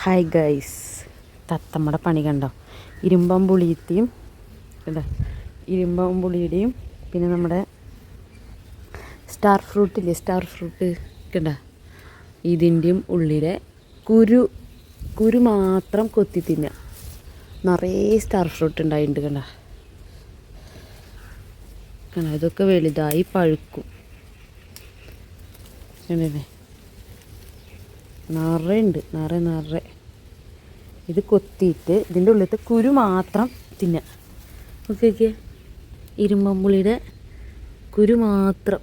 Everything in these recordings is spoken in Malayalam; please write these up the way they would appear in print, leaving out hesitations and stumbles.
ഹായ് ഗൈസ്, തത്തമ്മയുടെ പണി കണ്ടോ? ഇരുമ്പം പുളിയത്തെയും കണ്ടോ, ഇരുമ്പം പുളിയുടെയും പിന്നെ നമ്മുടെ സ്റ്റാർ ഫ്രൂട്ടില്ലേ, സ്റ്റാർ ഫ്രൂട്ട് കണ്ടോ, ഇതിൻ്റെയും ഉള്ളിലെ കുരു മാത്രം കൊത്തി തിന്നുക. നിറയെ സ്റ്റാർ ഫ്രൂട്ട് ഉണ്ടായിട്ടുണ്ട് കണ്ടോ. കണ്ടോ, ഇതൊക്കെ വലുതായി പഴുക്കും കണ്ടേ, നിറയുണ്ട്, നിറയെ. ഇത് കൊത്തിയിട്ട് ഇതിൻ്റെ ഉള്ളിലത്തെ കുരു മാത്രം തിന്നുക. നോക്കിയൊക്കെ, ഇരുമ്പമ്പുളിയുടെ കുരു മാത്രം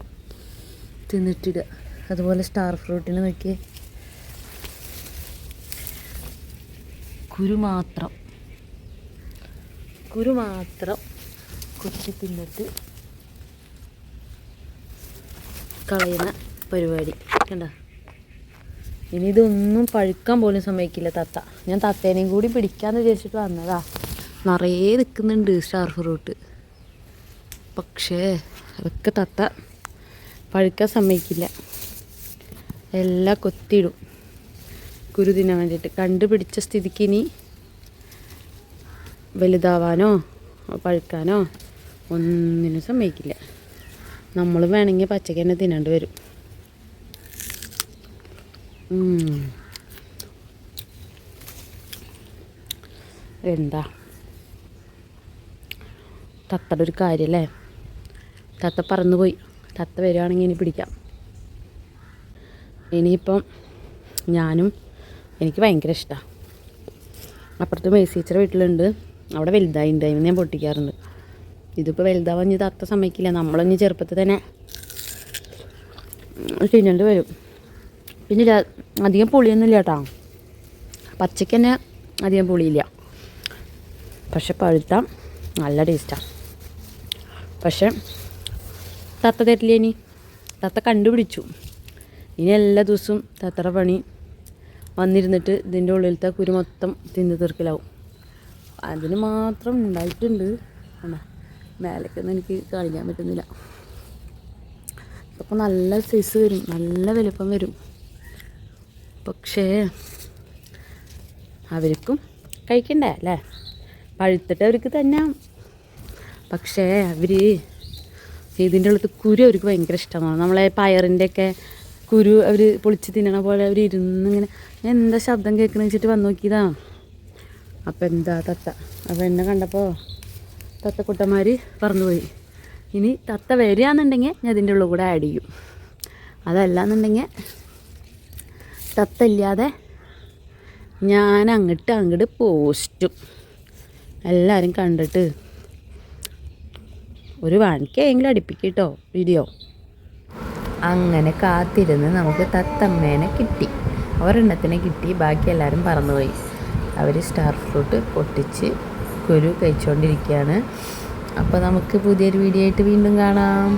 തിന്നിട്ടിടുക. അതുപോലെ സ്റ്റാർ ഫ്രൂട്ടിന് നോക്കിയേ, കുരു മാത്രം കൊത്തി തിന്നിട്ട് കളയുന്ന പരിപാടി കണ്ട. ഇനി ഇതൊന്നും പഴുക്കാൻ പോലും സമ്മതിക്കില്ല തത്ത. ഞാൻ തത്തേനെയും കൂടി പിടിക്കാമെന്ന് വിചാരിച്ചിട്ട് വന്നതാ. നിറയെ നിൽക്കുന്നുണ്ട് സ്റ്റാർ ഫ്രൂട്ട്, പക്ഷേ അതൊക്കെ തത്ത പഴുക്കാൻ സമ്മതിക്കില്ല. എല്ലാം കൊത്തിയിടും കുരു തിന്നാൻ വേണ്ടിയിട്ട്. കണ്ടുപിടിച്ച സ്ഥിതിക്ക് ഇനി വലുതാവാനോ പഴുക്കാനോ ഒന്നിനും സമ്മതിക്കില്ല. നമ്മൾ വേണമെങ്കിൽ പച്ചക്ക് തന്നെ തിന്നേണ്ടി വരും. എന്താ തത്തയുടെ ഒരു കാര്യമല്ലേ. തത്ത പറന്നു പോയി. തത്ത വരികയാണെങ്കിൽ ഇനി പിടിക്കാം. ഇനിയിപ്പം എനിക്ക് ഭയങ്കര ഇഷ്ടമാണ്. അപ്പുറത്ത് മേഴ്സി ടീച്ചറുടെ വീട്ടിലുണ്ട്, അവിടെ വലുതായിണ്ടായിരുന്നു, ഞാൻ പൊട്ടിക്കാറുണ്ട്. ഇതിപ്പോൾ വലുതാവാൻ ഇനി തത്ത സമ്മതിക്കില്ല. നമ്മളൊന്ന് ചെറുപ്പത്തിൽ തന്നെ തിന്നേണ്ടി വരും. പിന്നെ അധികം പുളിയൊന്നുമില്ല കേട്ടോ, പച്ചയ്ക്ക് തന്നെ അധികം പുളിയില്ല. പക്ഷെ പഴുത്ത നല്ല ടേസ്റ്റാണ്. പക്ഷെ തത്ത തരില്ല. ഇനി തത്ത കണ്ടുപിടിച്ചു. ഇനി എല്ലാ ദിവസവും തത്തയുടെ പണി വന്നിരുന്നിട്ട് ഇതിൻ്റെ ഉള്ളിലത്തെ കുരു മൊത്തം തിന്ന് തീർക്കലാവും. അതിന് മാത്രം ഉണ്ടായിട്ടുണ്ട്. മേലേക്കൊന്നും എനിക്ക് കാണിക്കാൻ പറ്റുന്നില്ല. അപ്പോൾ നല്ല സൈസ് വരും, നല്ല വലുപ്പം വരും. പക്ഷേ അവർക്കും കഴിക്കണ്ടേ അല്ലേ, പഴുത്തിട്ട് അവർക്ക് തന്നെ. പക്ഷേ ഇതിൻ്റെ ഉള്ളത്ത് കുരു അവർക്ക് ഭയങ്കര ഇഷ്ടമാണ്. നമ്മളെ പയറിൻ്റെയൊക്കെ കുരു അവർ പൊളിച്ച് തിന്നണ പോലെ അവർ ഇരുന്നിങ്ങനെ, ഞാൻ എന്താ ശബ്ദം കേൾക്കണമെന്ന് വെച്ചിട്ട് വന്ന് നോക്കിയതാ. അപ്പം എന്താ തത്ത. അപ്പോൾ എന്നെ കണ്ടപ്പോൾ തത്തക്കുട്ടന്മാർ പറന്നുപോയി. ഇനി തത്ത വരികയാണെന്നുണ്ടെങ്കിൽ ഞാൻ ഇതിൻ്റെ ഉള്ളിൽ കൂടെ ആഡ് ചെയ്യും. അതല്ലാന്നുണ്ടെങ്കിൽ തത്ത ഇല്ലാതെ ഞാൻ അങ്ങോട്ട് പോസ്റ്റും. എല്ലാവരും കണ്ടിട്ട് ഒരു 1K എങ്കിലും അടുപ്പിക്കും കേട്ടോ വീഡിയോ. അങ്ങനെ കാത്തിരുന്ന് നമുക്ക് തത്തമ്മേനെ കിട്ടി. ഒരെണ്ണത്തിനെ കിട്ടി, ബാക്കി എല്ലാവരും പറന്നുപോയി. അവർ സ്റ്റാർ ഫ്രൂട്ട് പൊട്ടിച്ച് കുരു കഴിച്ചുകൊണ്ടിരിക്കുകയാണ്. അപ്പോൾ നമുക്ക് പുതിയൊരു വീഡിയോ ആയിട്ട് വീണ്ടും കാണാം.